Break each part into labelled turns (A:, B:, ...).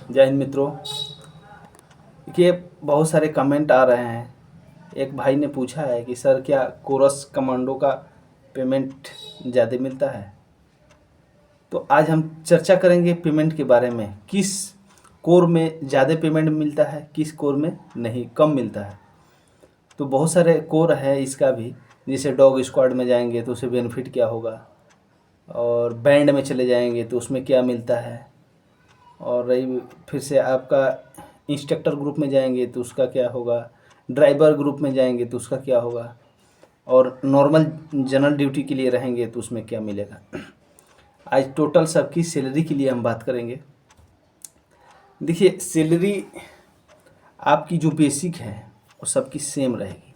A: जय हिंद मित्रों। देखिए, बहुत सारे कमेंट आ रहे हैं। एक भाई ने पूछा है कि सर क्या कोरस कमांडो का पेमेंट ज़्यादा मिलता है। तो आज हम चर्चा करेंगे पेमेंट के बारे में, किस कोर में ज़्यादा पेमेंट मिलता है, किस कोर में नहीं, कम मिलता है। तो बहुत सारे कोर है इसका भी, जैसे डॉग स्क्वाड में जाएंगे तो उसे बेनिफिट क्या होगा, और बैंड में चले जाएंगे तो उसमें क्या मिलता है, और रही फिर से आपका इंस्ट्रक्टर ग्रुप में जाएंगे तो उसका क्या होगा, ड्राइवर ग्रुप में जाएंगे तो उसका क्या होगा, और नॉर्मल जनरल ड्यूटी के लिए रहेंगे तो उसमें क्या मिलेगा। आज टोटल सबकी सैलरी के लिए हम बात करेंगे। देखिए, सैलरी आपकी जो बेसिक है वो सबकी सेम रहेगी।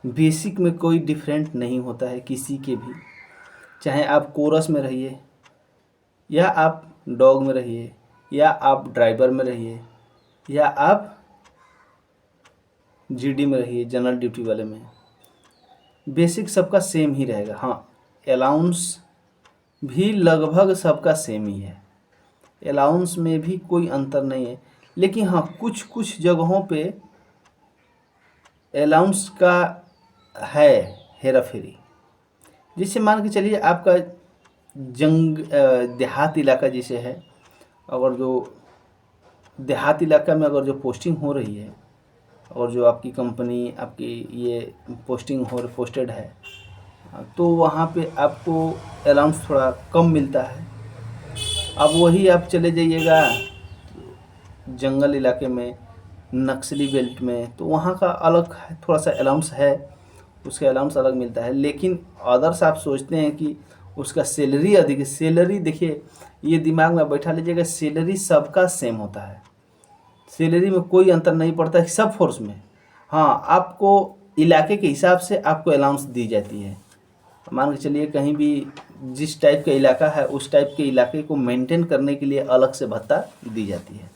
A: बेसिक में कोई डिफरेंट नहीं होता है किसी के भी, चाहे आप कोरस में रहिए या आप डॉग में रहिए या आप ड्राइवर में रहिए या आप जीडी में रहिए, जनरल ड्यूटी वाले में, बेसिक सबका सेम ही रहेगा। हाँ, अलाउंस भी लगभग सबका सेम ही है, अलाउंस में भी कोई अंतर नहीं है। लेकिन हाँ, कुछ कुछ जगहों पे अलाउंस का है हेरा फेरी। जैसे मान के चलिए आपका देहात इलाका जैसे है, अगर जो देहात इलाका में अगर जो पोस्टिंग हो रही है और जो आपकी कंपनी आपकी ये पोस्टेड है, तो वहाँ पे आपको अलाउंस थोड़ा कम मिलता है। अब वही आप चले जाइएगा जंगल इलाके में, नक्सली बेल्ट में, तो वहाँ का अलग थोड़ा सा अलाउंस है, उसका अलाउंस अलग मिलता है। लेकिन अदर्स आप सोचते हैं कि उसका सैलरी अधिक है। सैलरी देखिए, ये दिमाग में बैठा लीजिएगा, सैलरी सबका सेम होता है, सैलरी में कोई अंतर नहीं पड़ता है सब फोर्स में। हाँ, आपको इलाके के हिसाब से आपको अलाउंस दी जाती है। मान के चलिए कहीं भी जिस टाइप का इलाका है उस टाइप के इलाके को मेंटेन करने के लिए अलग से भत्ता दी जाती है।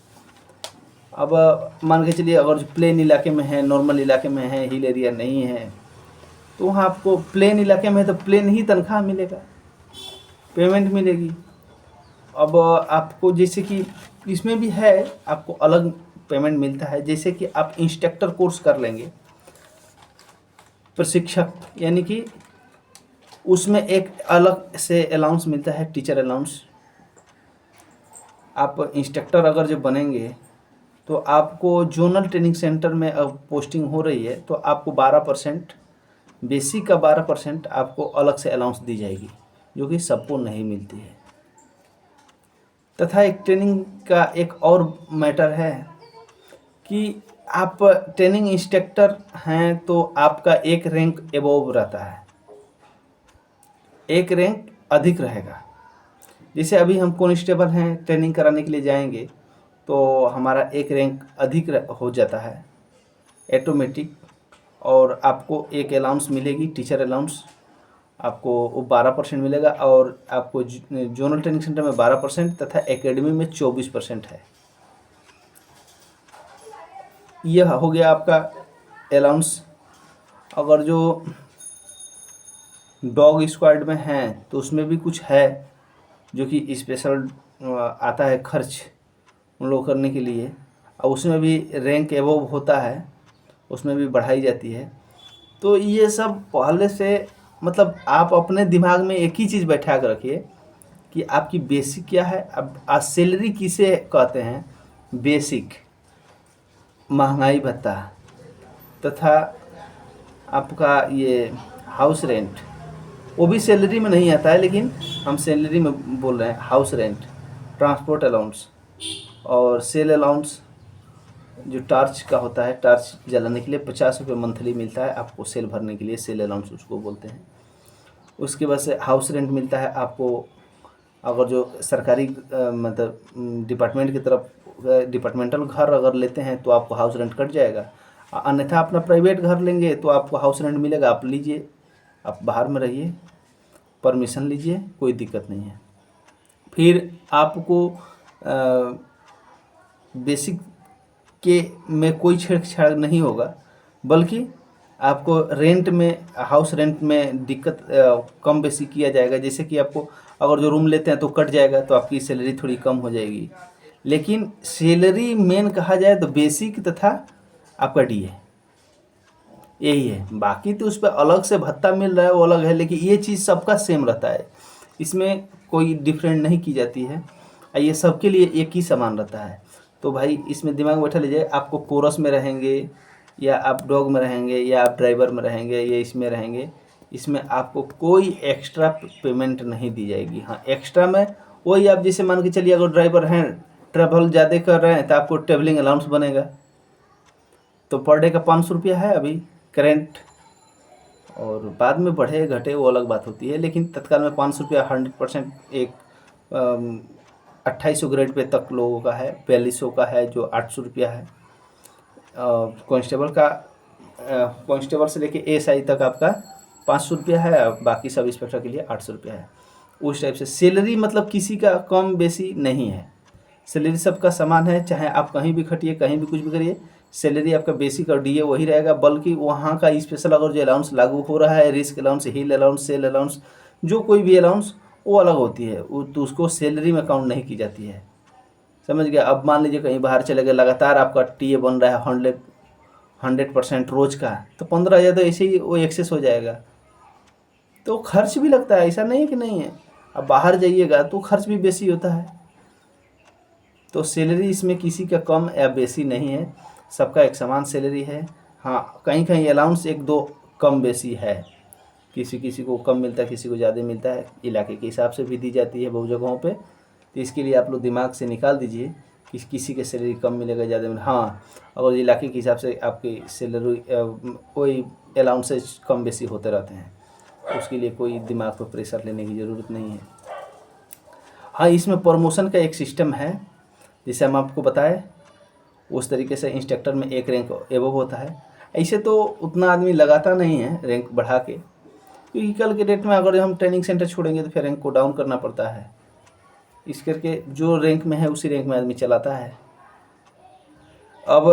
A: अब मान के चलिए अगर जो प्लेन इलाके में है, नॉर्मल इलाके में है, हिल एरिया नहीं है, तो वहाँ आपको प्लेन इलाके में तो प्लेन ही तनख्वाह मिलेगा, पेमेंट मिलेगी। अब आपको जैसे कि इसमें भी है, आपको अलग पेमेंट मिलता है। जैसे कि आप इंस्ट्रक्टर कोर्स कर लेंगे, प्रशिक्षक, यानी कि उसमें एक अलग से अलाउंस मिलता है, टीचर अलाउंस। आप इंस्ट्रक्टर अगर जो बनेंगे तो आपको जोनल ट्रेनिंग सेंटर में अब पोस्टिंग हो रही है, तो आपको 12% बेसिक का 12% आपको अलग से अलाउंस दी जाएगी, जो कि सबको नहीं मिलती है। तथा एक ट्रेनिंग का एक और मैटर है कि आप ट्रेनिंग इंस्ट्रक्टर हैं तो आपका एक रैंक एबोव रहता है, एक रैंक अधिक रहेगा। जैसे अभी हम कॉन्स्टेबल हैं, ट्रेनिंग कराने के लिए जाएंगे तो हमारा एक रैंक अधिक हो जाता है ऑटोमेटिक, और आपको एक अलाउंस मिलेगी, टीचर अलाउंस। आपको वो 12% मिलेगा, और आपको जोनल ट्रेनिंग सेंटर में 12% तथा एकेडमी में 24% है। यह हो गया आपका अलाउंस। अगर जो डॉग स्क्वाड में हैं तो उसमें भी कुछ है जो कि स्पेशल आता है खर्च उन लोग करने के लिए, और उसमें भी रैंक एबव होता है, उसमें भी बढ़ाई जाती है। तो ये सब पहले से, मतलब आप अपने दिमाग में एक ही चीज़ बैठा कर रखिए कि आपकी बेसिक क्या है। अब सैलरी किसे कहते हैं? बेसिक, महंगाई भत्ता, तथा आपका ये हाउस रेंट, वो भी सैलरी में नहीं आता है, लेकिन हम सैलरी में बोल रहे हैं। हाउस रेंट, ट्रांसपोर्ट अलाउंस और सेल अलाउंस, जो टार्च का होता है, टार्च जलाने के लिए 50 रुपये मंथली मिलता है आपको, सेल भरने के लिए सेल अलाउंस उसको बोलते हैं। उसके बाद से हाउस रेंट मिलता है आपको, अगर जो सरकारी मतलब डिपार्टमेंट की तरफ डिपार्टमेंटल घर अगर लेते हैं तो आपको हाउस रेंट कट जाएगा। अन्यथा अपना प्राइवेट घर लेंगे तो आपको हाउस रेंट मिलेगा, आप लीजिए, आप बाहर में रहिए, परमिशन लीजिए, कोई दिक्कत नहीं है। फिर आपको बेसिक के में कोई छेड़छाड़ नहीं होगा, बल्कि आपको रेंट में, हाउस रेंट में दिक्कत कम बेसी किया जाएगा। जैसे कि आपको अगर जो रूम लेते हैं तो कट जाएगा, तो आपकी सैलरी थोड़ी कम हो जाएगी। लेकिन सैलरी मेन कहा जाए तो बेसिक तथा आपका डीए यही है। बाकी तो उस पर अलग से भत्ता मिल रहा है वो अलग है, लेकिन ये चीज़ सबका सेम रहता है, इसमें कोई डिफरेंट नहीं की जाती है, ये सबके लिए एक ही समान रहता है। तो भाई इसमें दिमाग में बैठा लीजिए, आपको कोरस में रहेंगे या आप डॉग में रहेंगे या आप ड्राइवर में रहेंगे या इसमें रहेंगे, इसमें आपको कोई एक्स्ट्रा पेमेंट नहीं दी जाएगी। हाँ, एक्स्ट्रा में वही आप जैसे मान के चलिए अगर ड्राइवर हैं, ट्रैवल ज़्यादा कर रहे हैं तो आपको ट्रैवलिंग अलाउंस बनेगा, तो पर डे का 500 रुपया है अभी करेंट, और बाद में बढ़े घटे वो अलग बात होती है, लेकिन तत्काल में 500 रुपया 100% एक 2800 ग्रेड पे तक लोगों का है, 4200 का है जो 800 रुपया है, कांस्टेबल का कांस्टेबल से लेके एएसआई तक आपका 500 रुपया है, बाकी सब इंस्पेक्टर के लिए 800 रुपया है। उस टाइप से सैलरी मतलब किसी का कम बेसी नहीं है, सैलरी सबका समान है, चाहे आप कहीं भी खटिए कहीं भी कुछ भी करिए, सैलरी आपका बेसिक और डीए वही रहेगा। बल्कि वहाँ का स्पेशल अगर जो अलाउंस लागू हो रहा है, रिस्क अलाउंस, हिल अलाउंस, सेल अलाउंस, जो कोई भी अलाउंस वो अलग होती है, तो उसको सैलरी में काउंट नहीं की जाती है, समझ गया। अब मान लीजिए कहीं बाहर चले गए, लगातार आपका टीए बन रहा है 100% रोज का, तो 15,000 तो ऐसे ही वो एक्सेस हो जाएगा, तो खर्च भी लगता है, ऐसा नहीं है कि नहीं है। अब बाहर जाइएगा तो खर्च भी बेसी होता है, तो सैलरी इसमें किसी का कम या बेसी नहीं है, सबका एक समान सैलरी है। हाँ, कहीं कहीं अलाउंस एक दो कम बेसी है, किसी किसी को कम मिलता है, किसी को ज़्यादा मिलता है, इलाके के हिसाब से भी दी जाती है बहुत जगहों पे, तो इसके लिए आप लोग दिमाग से निकाल दीजिए कि किसी के सैलरी कम मिलेगा, ज़्यादा मिलेगा। हाँ, अगर इलाके के हिसाब से आपकी सैलरी कोई अलाउंसेज कम बेसी होते रहते हैं, तो उसके लिए कोई दिमाग पर प्रेशर लेने की ज़रूरत नहीं है। हाँ, इसमें प्रमोशन का एक सिस्टम है, जैसे हम आपको बताएं उस तरीके से इंस्ट्रक्टर में एक रैंक एबव होता है। ऐसे तो उतना आदमी लगाता नहीं है रैंक बढ़ा के, क्योंकि कल के डेट में अगर हम ट्रेनिंग सेंटर छोड़ेंगे तो फिर रैंक को डाउन करना पड़ता है, इस करके जो रैंक में है उसी रैंक में आदमी चलाता है। अब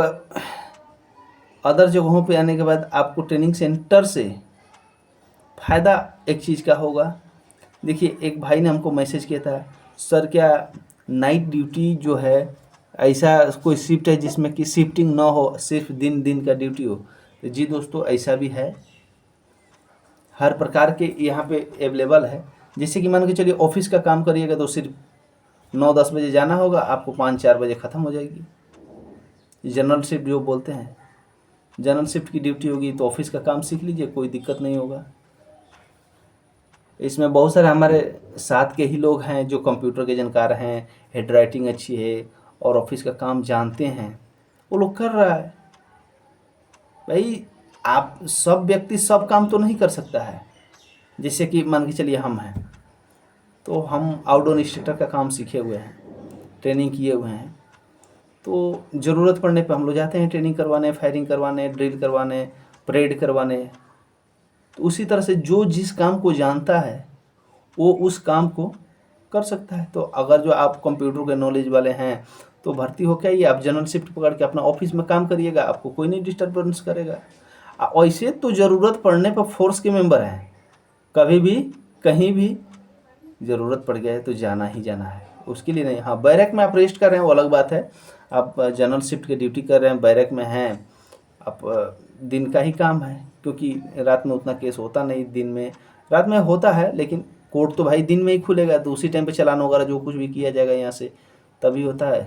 A: अदर जगहों पे आने के बाद आपको ट्रेनिंग सेंटर से फ़ायदा एक चीज़ का होगा। देखिए, एक भाई ने हमको मैसेज किया था, सर क्या नाइट ड्यूटी जो है, ऐसा कोई शिफ्ट है जिसमें कि शिफ्टिंग ना हो, सिर्फ दिन दिन का ड्यूटी हो? तो जी दोस्तों, ऐसा भी है, हर प्रकार के यहाँ पे अवेलेबल है। जैसे कि मान के चलिए ऑफिस का काम करिएगा तो सिर्फ 9-10 बजे जाना होगा, आपको 5-4 बजे ख़त्म हो जाएगी। जनरल शिफ्ट जो बोलते हैं, जनरल शिफ्ट की ड्यूटी होगी तो ऑफिस का काम सीख लीजिए, कोई दिक्कत नहीं होगा। इसमें बहुत सारे हमारे साथ के ही लोग हैं जो कंप्यूटर के जानकार हैं, हेड राइटिंग अच्छी है और ऑफिस का काम जानते हैं, वो लोग कर रहा है। भाई, आप सब व्यक्ति सब काम तो नहीं कर सकता है। जैसे कि मान के चलिए हम हैं, तो हम आउटडोर इंस्ट्रक्टर का काम सीखे हुए हैं, ट्रेनिंग किए हुए हैं, तो ज़रूरत पड़ने पे हम लोग जाते हैं ट्रेनिंग करवाने, फायरिंग करवाने, ड्रिल करवाने, परेड करवाने। तो उसी तरह से जो जिस काम को जानता है वो उस काम को कर सकता है। तो अगर जो आप कंप्यूटर के नॉलेज वाले हैं तो भर्ती होकर आइए, आप जनरल शिफ्ट पकड़ के अपना ऑफिस में काम करिएगा, आपको कोई नहीं डिस्टर्बेंस करेगा। ऐसे तो ज़रूरत पड़ने पर फोर्स के मेंबर हैं, कभी भी कहीं भी ज़रूरत पड़ गया है तो जाना ही जाना है, उसके लिए नहीं। हाँ, बैरक में आप रेस्ट कर रहे हैं वो अलग बात है, आप जनरल शिफ्ट की ड्यूटी कर रहे हैं, बैरक में हैं आप, दिन का ही काम है, क्योंकि रात में उतना केस होता नहीं, दिन में रात में होता है, लेकिन कोर्ट तो भाई दिन में ही खुलेगा, तो उसी टाइम पे चालान वगैरह जो कुछ भी किया जाएगा यहाँ से तभी होता है।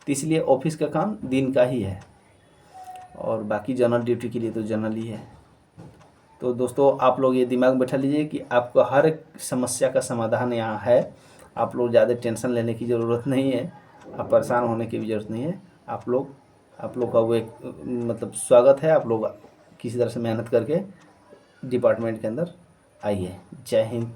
A: तो इसलिए ऑफिस का काम दिन का ही है, और बाकी जनरल ड्यूटी के लिए तो जनरल ही है। तो दोस्तों, आप लोग ये दिमाग बैठा लीजिए कि आपको हर एक समस्या का समाधान यहाँ है, आप लोग ज़्यादा टेंशन लेने की ज़रूरत नहीं है, आप परेशान होने की भी ज़रूरत नहीं है। आप लोग का वो एक मतलब स्वागत है, आप लोग किसी तरह से मेहनत करके डिपार्टमेंट के अंदर आइए। जय हिंद।